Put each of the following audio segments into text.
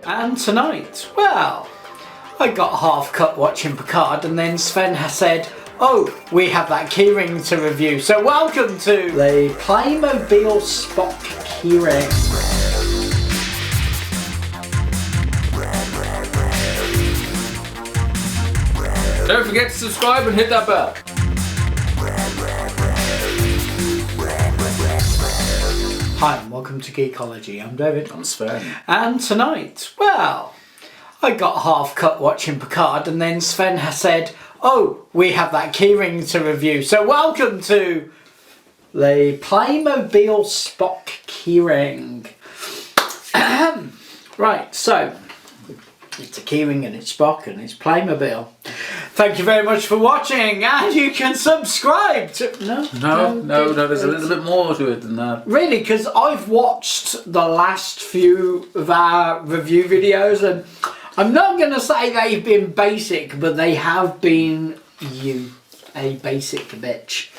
And tonight, well, I got half cut watching Picard, and then Sven has said, oh, we have that keyring to review. So welcome to the Playmobil Spock keyring. Don't forget to subscribe and hit that bell. Hi and welcome to Geekology. I'm David. I'm Sven. And tonight, well, I got half cut watching Picard, and then Sven has said, oh, we have that keyring to review. So welcome to the Playmobil Spock keyring. Right, so it's a keyring and it's Spock and it's Playmobil. Thank you very much for watching, and you can subscribe to... No, there's a little bit more to it than that. Really, because I've watched the last few of our review videos, and I'm not going to say they've been basic, but they have been a basic bitch.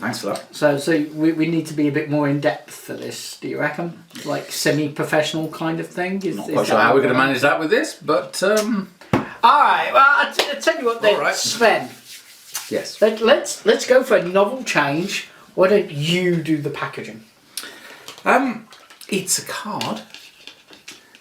Thanks for that. So we need to be a bit more in depth for this, do you reckon? Like semi-professional kind of thing? Not quite sure how we're going to manage that with this, but... Alright, well, I'll tell you what then, right. Sven. Yes. Let's go for a novel change. Why don't you do the packaging? It's a card.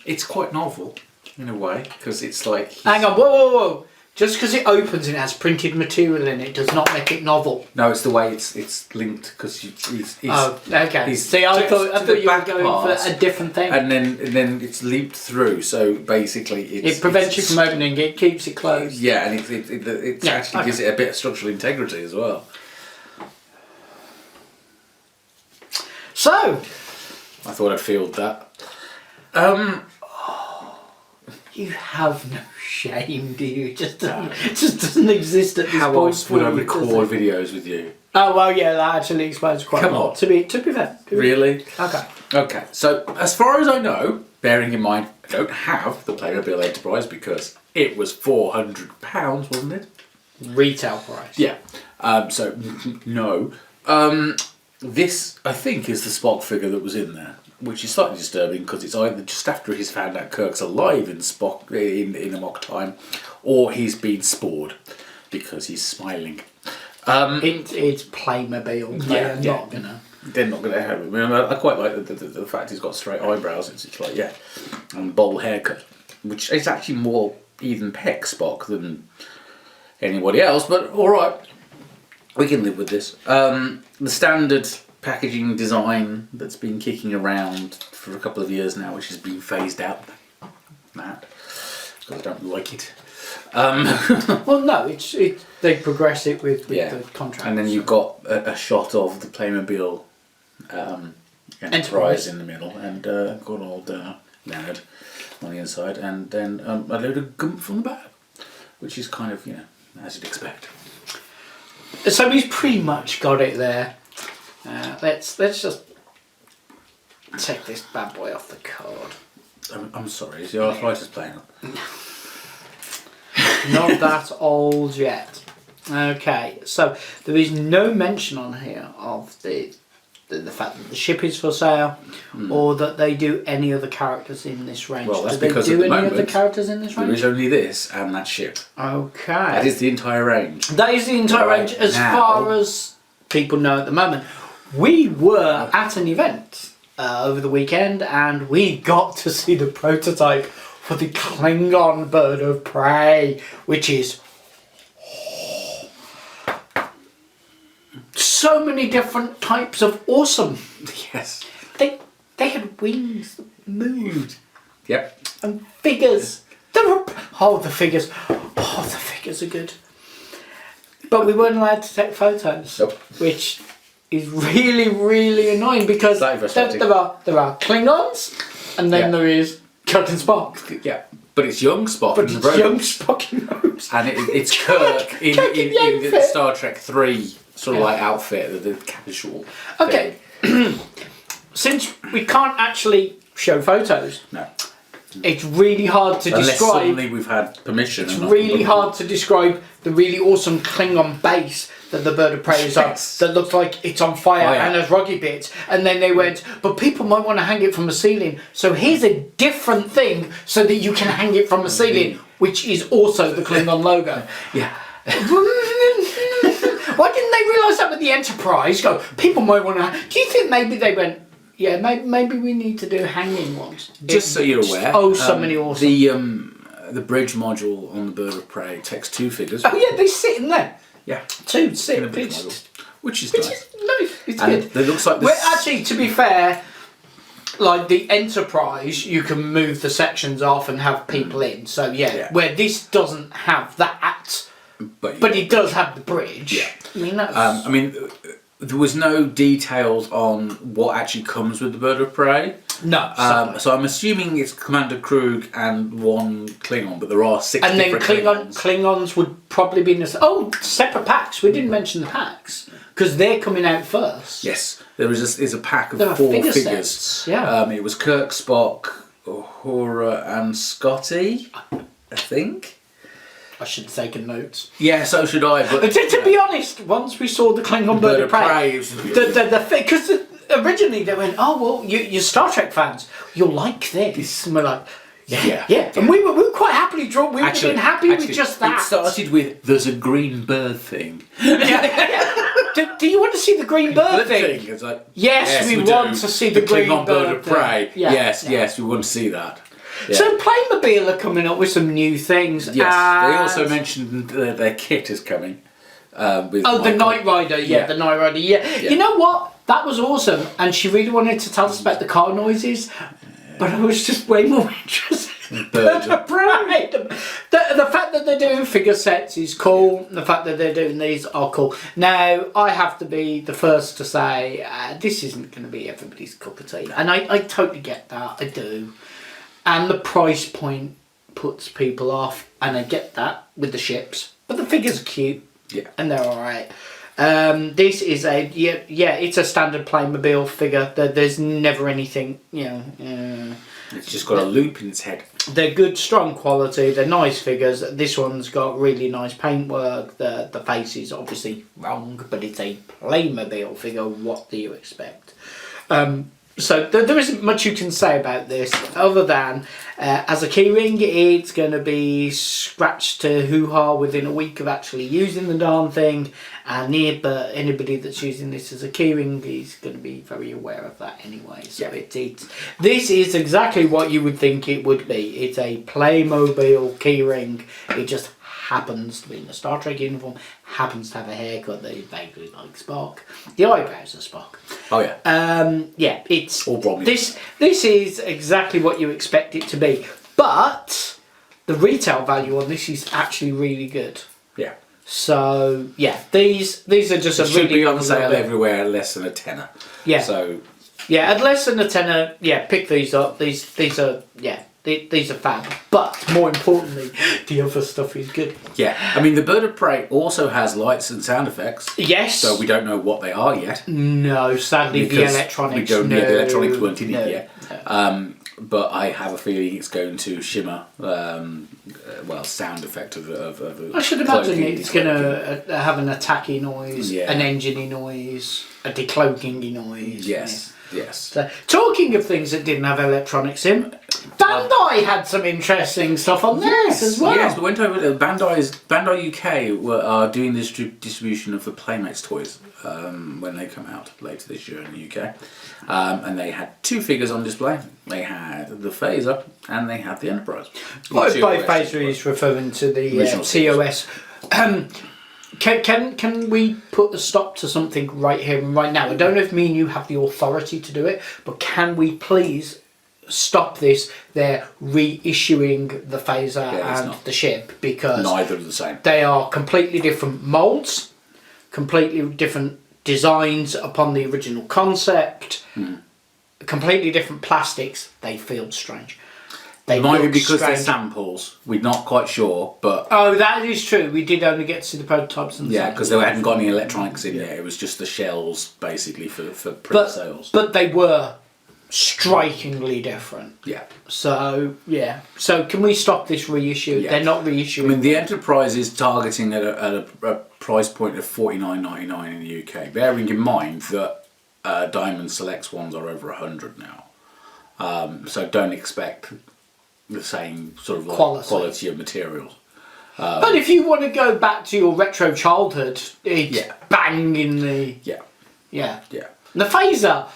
It's quite novel, in a way, because it's like... Hang on, whoa. Just because it opens and it has printed material in it does not make it novel. No, it's the way it's linked, because it's oh, okay. See, I thought you were going for a different thing. And then it's looped through, so basically it prevents you from opening it, keeps it closed. Yeah, and it actually gives it a bit of structural integrity as well. So, I thought I'd field that. You have no shame, do you? It just doesn't exist at this point. How else would I record videos with you? Oh well, yeah, that actually explains quite a lot. To be fair. Really? Okay. Okay. So as far as I know, bearing in mind I don't have the Playmobil Enterprise because it was £400, wasn't it? Retail price. Yeah. So no. This I think is the Spock figure that was in there, which is slightly disturbing because it's either just after he's found out Kirk's alive in Spock in Amok time, or he's been spored because he's smiling. It's Playmobil. They're not gonna have it. I mean, I quite like the fact he's got straight eyebrows. It's like and bowl haircut, which is actually more even peck Spock than anybody else. But all right, we can live with this. The standard packaging design that's been kicking around for a couple of years now, which has been phased out. That because I don't like it. Well, no, they progress it with the contract. And then you've got a shot of the Playmobil Enterprise in the middle, and good old Leonard on the inside, and then a load of gump from the back, which is kind of as you'd expect. So he's pretty much got it there. Let's just take this bad boy off the card. I'm sorry, is your arthritis playing up? Not that old yet. Okay, so there is no mention on here of the fact that the ship is for sale, or that they do any other characters in this range. Well, that's do they because do at the any moment, other characters in this range? There is only this and that ship. Okay. That is the entire range. That is the entire range as far as people know at the moment. We were at an event over the weekend, and we got to see the prototype for the Klingon bird of prey, which is so many different types of awesome. Yes. They had wings that moved. Yep. And figures. The figures are good. But we weren't allowed to take photos. Nope. Which is really, really annoying because there are Klingons, and then there is Captain Spock. Yeah, but it's young Spock. But it's young Spock in robes. And it's Kirk in the Star Trek 3 sort of like outfit, the casual. Okay, since we can't actually show photos, no, it's really hard to Unless describe. Suddenly we've had permission. It's really hard to describe the really awesome Klingon base that the bird of prey is on that looks like it's on fire and has roggy bits. And then they went, but people might want to hang it from a ceiling. So here's a different thing so that you can hang it from a ceiling, which is also the Klingon logo. Yeah. Why didn't they realise that with the Enterprise? Go, people might want to. Do you think maybe they went? Yeah, maybe we need to do hanging ones. Just so you're aware. Oh, so many awesome. The bridge module on the bird of prey takes 2 figures. Oh yeah, they sit in there. Yeah. 2 sit In in a bridge there. module, which is Which nice. is nice. It's And good. it looks like this. Well, actually, to be fair, like the Enterprise, you can move the sections off and have people in. So yeah, where this doesn't have that, but it does have the bridge. Yeah. I mean, that's... There was no details on what actually comes with the bird of prey. No. So I'm assuming it's Commander Krug and 1 Klingon, but there are 6 and then different Klingons would probably be in the... Oh, separate packs. We didn't mention the packs because they're coming out first. Yes, there is a pack of There are 4 figure figures. sets, yeah. It was Kirk, Spock, Uhura, and Scotty, I think. I should have taken notes. Yeah, so should I. But To be honest, once we saw the Klingon bird of prey, because originally they went, oh well, you're Star Trek fans, you'll like this, and we're like, yeah. And we were quite happily drawn. We would have been happy with just that. It started with there's a green bird thing. Do you want to see the green bird thing? It's like, yes, we want to see the green Klingon bird of prey. thing. Yeah. Yes, we want to see that. Yeah. So Playmobil are coming up with some new things. Yes, they also mentioned their kit is coming. With the Knight Rider, the Knight Rider, You know what? That was awesome, and she really wanted to tell us about the car noises, but I was just way more interested in Bird of Prey. The fact that they're doing figure sets is cool. The fact that they're doing these are cool. Now, I have to be the first to say, this isn't going to be everybody's cup of tea, and I totally get that, I do. And the price point puts people off, and I get that with the ships. But the figures are cute, and they're all right. This is it's a standard Playmobil figure. There's never anything, It's just got a loop in its head. They're good, strong quality. They're nice figures. This one's got really nice paintwork. The face is obviously wrong, but it's a Playmobil figure. What do you expect? So there isn't much you can say about this other than as a keyring it's going to be scratched to hoo-ha within a week of actually using the darn thing, and anybody that's using this as a keyring is going to be very aware of that anyway. So this is exactly what you would think it would be. It's a Playmobil keyring. It just happens to be in a Star Trek uniform, happens to have a haircut that is vaguely like Spock. The eyebrows are Spock. Oh yeah. It's all Bromley. This is exactly what you expect it to be, but the retail value on this is actually really good. Yeah. So these are just a should really be on sale everywhere less than a tenner. Yeah. So at less than a tenner, pick these up. These are these are fab, but more importantly, the other stuff is good. Yeah, I mean the bird of prey also has lights and sound effects. Yes. So we don't know what they are yet. No, sadly the electronics. We don't. The electronics weren't in it yet. No. But I have a feeling it's going to shimmer. Sound effect of I should imagine it's going to have an attacky noise, an engine-y noise, a decloaking-y noise. Yes. So, talking of things that didn't have electronics in, Bandai had some interesting stuff on this as well. Yes, we went over to Bandai UK are doing this distribution of the Playmates toys when they come out later this year in the UK. And they had 2 figures on display. They had the Phaser and they had the Enterprise. By Phaser is referring to the TOS. Can we put a stop to something right here and right now? I don't know if me and you have the authority to do it, but can we please stop this? They're reissuing the Phaser and the ship because neither are the same. They are completely different molds, completely different designs upon the original concept, completely different plastics. They feel strange. They might be because they're samples. We're not quite sure, but that is true. We did only get to see the prototypes and because they hadn't got any electronics in there. It was just the shells, basically for print sales. But they were strikingly different. Yeah. So can we stop this reissue? Yeah. They're not reissuing. I mean, the Enterprise is targeting at a price point of $49.99 in the UK. Bearing in mind that Diamond Selects ones are over 100 now. So don't expect the same sort of quality of materials. But if you want to go back to your retro childhood, it's bang in the... Yeah. The phaser,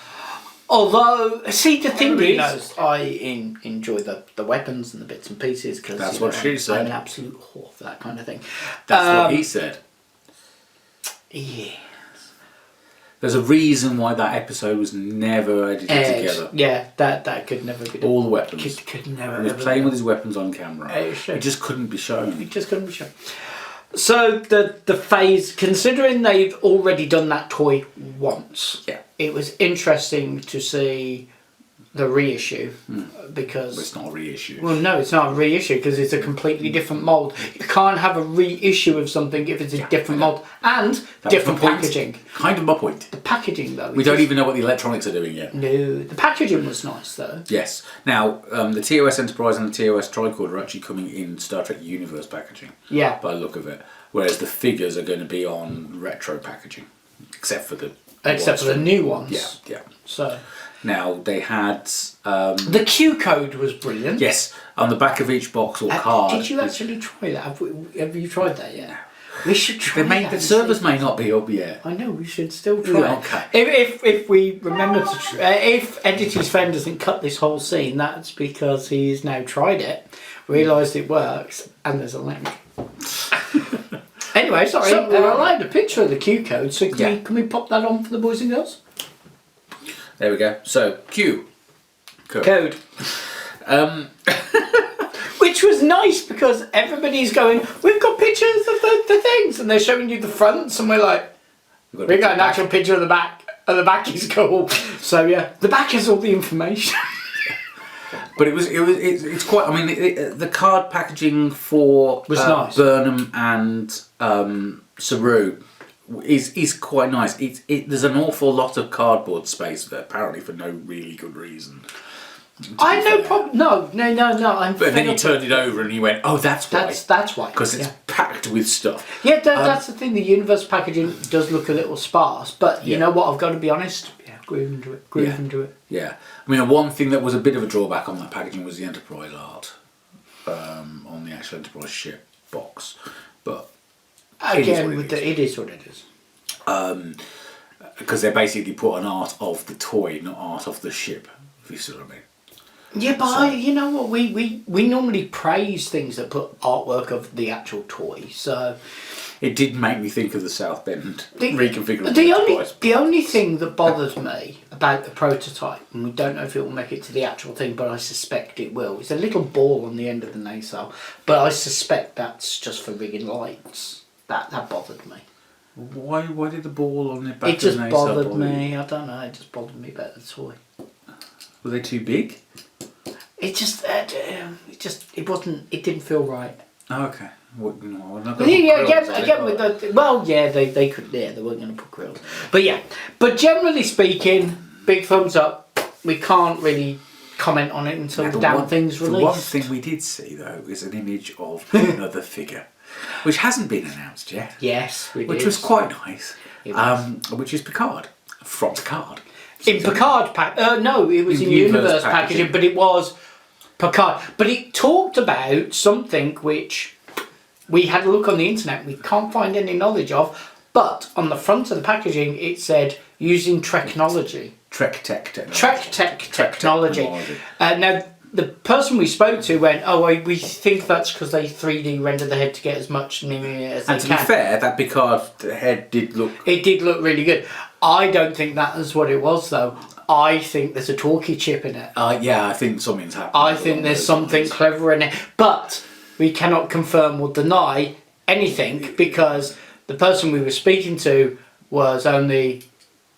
although, see, the thing is, I enjoy the weapons and the bits and pieces because that's what she said. I'm an absolute whore for that kind of thing. That's what he said. Yeah. There's a reason why that episode was never edited together. Yeah, that could never be done. All the weapons. Could never. He was playing with his weapons on camera. It just couldn't be shown. It just couldn't be shown. So the phase, considering they've already done that toy once, it was interesting to see the reissue because it's not a reissue. Well, no, it's not a reissue because it's a completely different mold. You can't have a reissue of something if it's a different mold and different packaging. Kind of my point. The packaging, though. We don't even know what the electronics are doing yet. No, the packaging was nice though. Yes. Now, the TOS Enterprise and the TOS Tricord are actually coming in Star Trek Universe packaging. Yeah. By the look of it, whereas the figures are going to be on retro packaging, except for the new ones. Yeah. So. Now they had the Q code was brilliant. Yes, on the back of each box or card. Did you actually try that? Have you tried that yet? We should try. The servers may not be up yet. I know, we should still try. Okay. If we remember to, if Editing Sven doesn't cut this whole scene, that's because he's now tried it, realised it works, and there's a link. Anyway, sorry, I had a picture of the Q code, so can we pop that on for the boys and girls? There we go. So Q code. Which was nice because everybody's going, we've got pictures of the things, and they're showing you the fronts, and we're like, we got an actual picture of the back, and the back is cool. So yeah, the back is all the information. But it's quite. I mean, the card packaging for was nice. Burnham and Saru is quite nice. There's an awful lot of cardboard space there, apparently for no really good reason. I no problem. No. But then you turned it over and you went, "Oh, that's why." That's why. Because it's packed with stuff. Yeah, that's the thing. The universe packaging does look a little sparse, but you know what? I've got to be honest. Yeah, groove into it. Yeah. I mean, one thing that was a bit of a drawback on that packaging was the Enterprise art on the actual Enterprise ship box, but. Again, it is what it is. Because they basically put an art of the toy, not art of the ship, if you see what I mean. Yeah, but you know what? We normally praise things that put artwork of the actual toy, so... It did make me think of the South Bend reconfiguration. The only thing that bothers me about the prototype, and we don't know if it will make it to the actual thing, but I suspect it will, is a little ball on the end of the nacelle, but I suspect that's just for rigging lights. That bothered me. Why did the ball on the back of the nacelle? It just bothered me. I don't know. It just bothered me about the toy. Were they too big? It wasn't. It didn't feel right. Oh, okay. What, no, they could. Yeah, they weren't going to put grills. But generally speaking, big thumbs up. We can't really comment on it until the damn thing's released. The one thing we did see though is an image of another figure, which hasn't been announced yet. Yes, we did. Which was quite nice. Which is Picard from Picard. In Picard no, it was in Universe packaging, but it was Picard. But it talked about something which we had a look on the internet. We can't find any knowledge of. But on the front of the packaging, it said using Treknology. Trek Tech technology. Now, the person we spoke to went, we think that's because they 3D rendered the head to get as much as they can. And to be fair, that Picard head did look... It did look really good. I don't think that is what it was, though. I think there's a talkie chip in it. Yeah, I think something's happened. I think there's something clever in it. But we cannot confirm or deny anything because the person we were speaking to was only...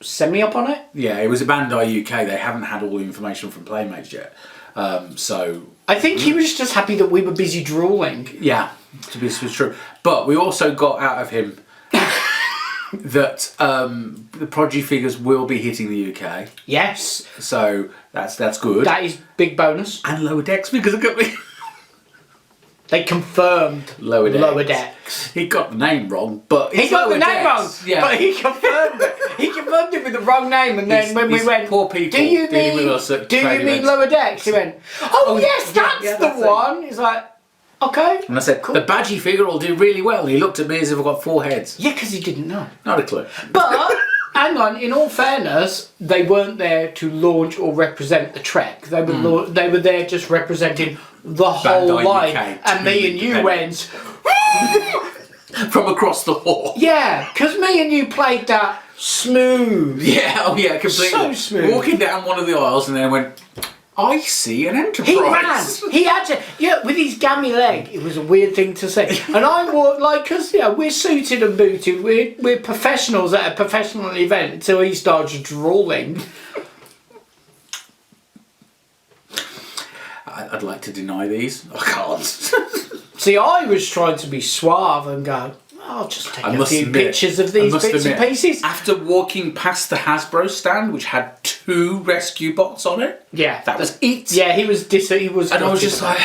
semi-up on it? Yeah, it was a Bandai UK. They haven't had all the information from Playmates yet. So I think he was just happy that we were busy drooling. Yeah, to be true. But we also got out of him that the Prodigy figures will be hitting the UK. Yes. So that's good. That is big bonus. And Lower Decks figures are going to be... They confirmed Lower Decks. He got the name wrong, but He got the name wrong, Yeah. but he confirmed it. He confirmed it with the wrong name, and then when we went, poor people do you dealing mean with us at trade Lower events. Decks? He went, oh yes, that's the one. He's like, okay. And I said, cool. the badgie figure will do really well. And he looked at me as if I've got 4 heads. Yeah, because he didn't know. Not a clue. But hang on, in all fairness, they weren't there to launch or represent the Trek. They were they were there just representing the whole Bandai line. UK And me and you went from across the hall. yeah, because me and you played that smooth. Yeah, oh yeah, completely. So smooth. Walking down one of the aisles and then went, I see an Enterprise. He ran. He had to. Yeah, with his gammy leg, it was a weird thing to say. And I walked like, because we're suited and booted. We're professionals at a professional event until he starts drooling. I'd like to deny these. I can't. See, I was trying to be suave and go, I'll just take a few pictures of these bits and pieces. After walking past the Hasbro stand, which had 2 rescue bots on it, Yeah, that was it. Yeah, he was. And I was just like,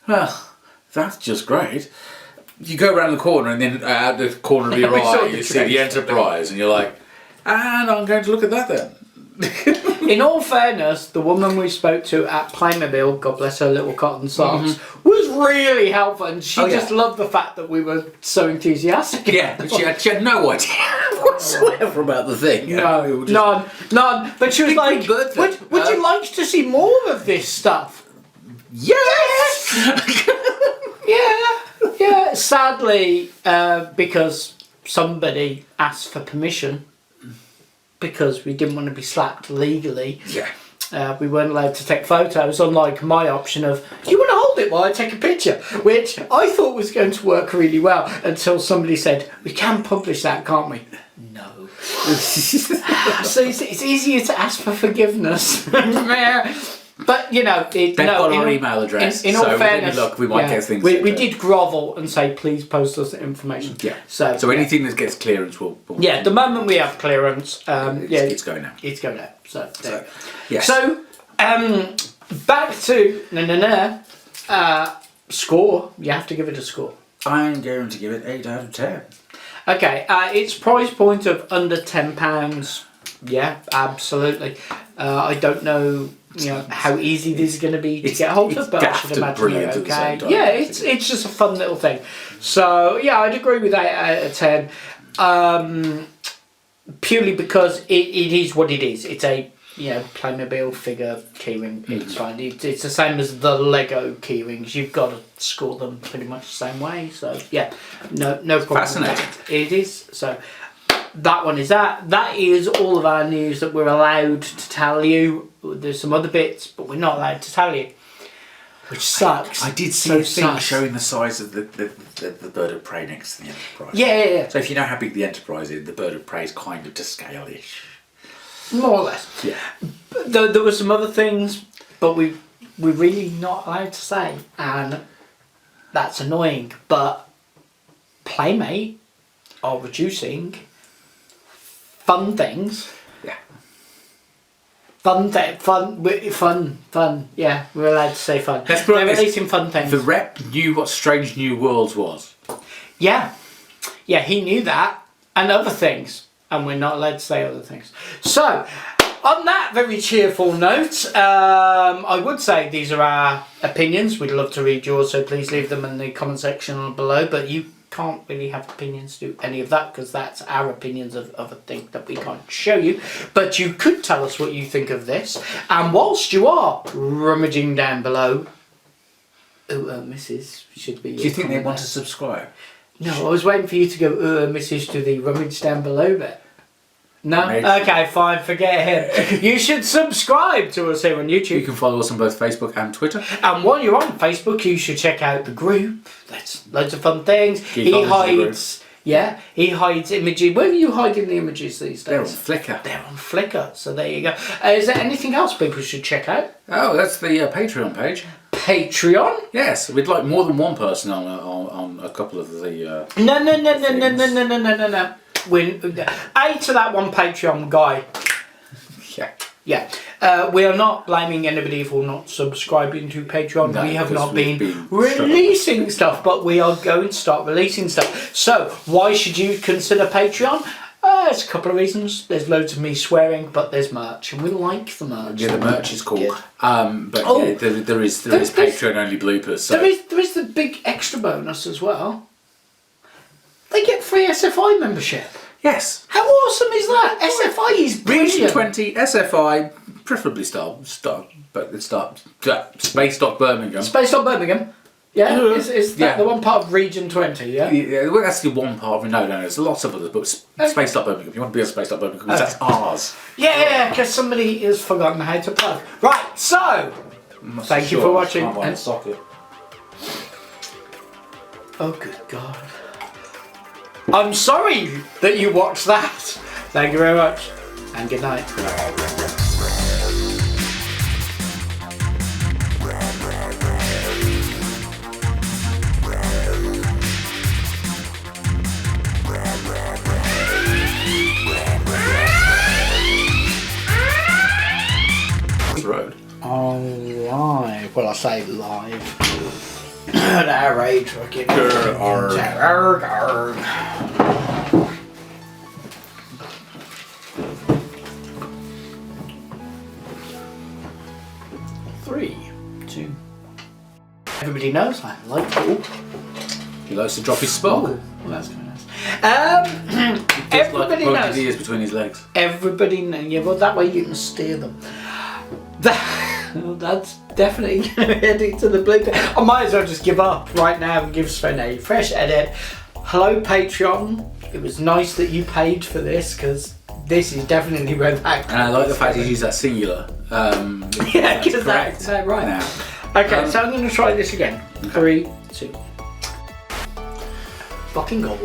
well, that's just great. You go around the corner, and then out the corner of your We saw eye, the you see the Trek. Enterprise, and you're like, and I'm going to look at that then. In all fairness, the woman we spoke to at Playmobil, God bless her little cotton socks, was really helpful, and she just loved the fact that we were so enthusiastic. Yeah, but she had no idea whatsoever about the thing. No, none. But she was like, would you like to see more of this stuff? Yes! Yeah. Sadly, because somebody asked for permission, because we didn't want to be slapped legally. Yeah. We weren't allowed to take photos, unlike my option of, do you want to hold it while I take a picture? Which I thought was going to work really well until somebody said, we can publish that, can't we? No. So it's easier to ask for forgiveness. But, you know... They've got our email address, in all fairness, look, we might get things... We did grovel and say, please post us the information. Yeah. So anything that gets clearance will... Yeah, the moment we have clearance, it's going out. It's going out. So, there. Yes. So, back to score. You have to give it a score. I'm going to give it 8 out of 10. Okay, its price point of under £10. Yeah, absolutely. I don't know, how easy this is going to be to get hold of, but I should imagine it's okay. Yeah, it's just a fun little thing. So yeah, I'd agree with 8 out of 10. Purely because it is what it is. It's a Playmobil figure keyring. It's fine. It's the same as the Lego keyrings. You've got to score them pretty much the same way. So yeah, no problem. Fascinating. It is. So that one is that. That is all of our news that we're allowed to tell you. There's some other bits, but we're not allowed to tell you, which sucks. I did see a thing showing the size of the bird of prey next to the Enterprise. Yeah. So if you know how big the Enterprise is, the bird of prey is kind of to scale-ish. More or less. Yeah. There were some other things, but we're really not allowed to say, and that's annoying. But Playmate are reducing fun things. Yeah. Fun. Yeah, we're allowed to say fun. They're releasing fun things. The rep knew what Strange New Worlds was. Yeah, he knew that, and other things. And we're not allowed to say other things. So, on that very cheerful note, I would say these are our opinions. We'd love to read yours, so please leave them in the comment section below. But you can't really have opinions to any of that, because that's our opinions of a thing that we can't show you. But you could tell us what you think of this. And whilst you are rummaging down below, Mrs. should be... Do you think they want to subscribe? No, I was waiting for you to go, message to the rummage down below bit. No? Maybe. Okay, fine, forget him. You should subscribe to us here on YouTube. You can follow us on both Facebook and Twitter. And while you're on Facebook, you should check out the group. That's loads of fun things. Geekology He hides images. Where are you hiding the images these days? They're on Flickr. They're on Flickr, so there you go. Is there anything else people should check out? Oh, that's the Patreon page. Patreon? Yes, we'd like more than one person on a couple of the... No. A to that one Patreon guy. Yeah. Yeah. We are not blaming anybody for not subscribing to Patreon. No, we have because not we've been been releasing stuff, but we are going to start releasing stuff. So, why should you consider Patreon? There's a couple of reasons. There's loads of me swearing, but there's merch, and we like the merch. Yeah, the merch is cool. Yeah. But yeah, there is Patreon only bloopers. So. There is the big extra bonus as well. They get free SFI membership. Yes. How awesome is that? SFI is brilliant. Region 20 SFI, preferably Space Dock Birmingham. Space Dock Birmingham. Yeah, is that Yeah. the one part of Region 20, yeah? Yeah, well, that's the one part of it. No, there's lots of others, but Space Dock Birmingham. You want to be on Space Dock Birmingham because that's ours. Yeah, because somebody has forgotten how to plug. Right, so, thank you for watching. And socket. Oh, good God. I'm sorry that you watched that. Thank you very much, and good night. Road. Oh, live. Well, I say live. That rage fucking. Three, two. Everybody knows I like pool. He likes to drop his Spock. Well, that's kind of nice. Everybody Everybody knows. His ears between his legs. Everybody knows. Yeah, well, that way you can steer them. That's definitely going to be heading to the blooper. I might as well just give up right now and give Sven a fresh edit. Hello, Patreon. It was nice that you paid for this because this is definitely where that. And I like the fact he used that singular. Yeah, because that's right. Now. Okay, so I'm going to try this again. Okay. 3, 2. Fucking gold.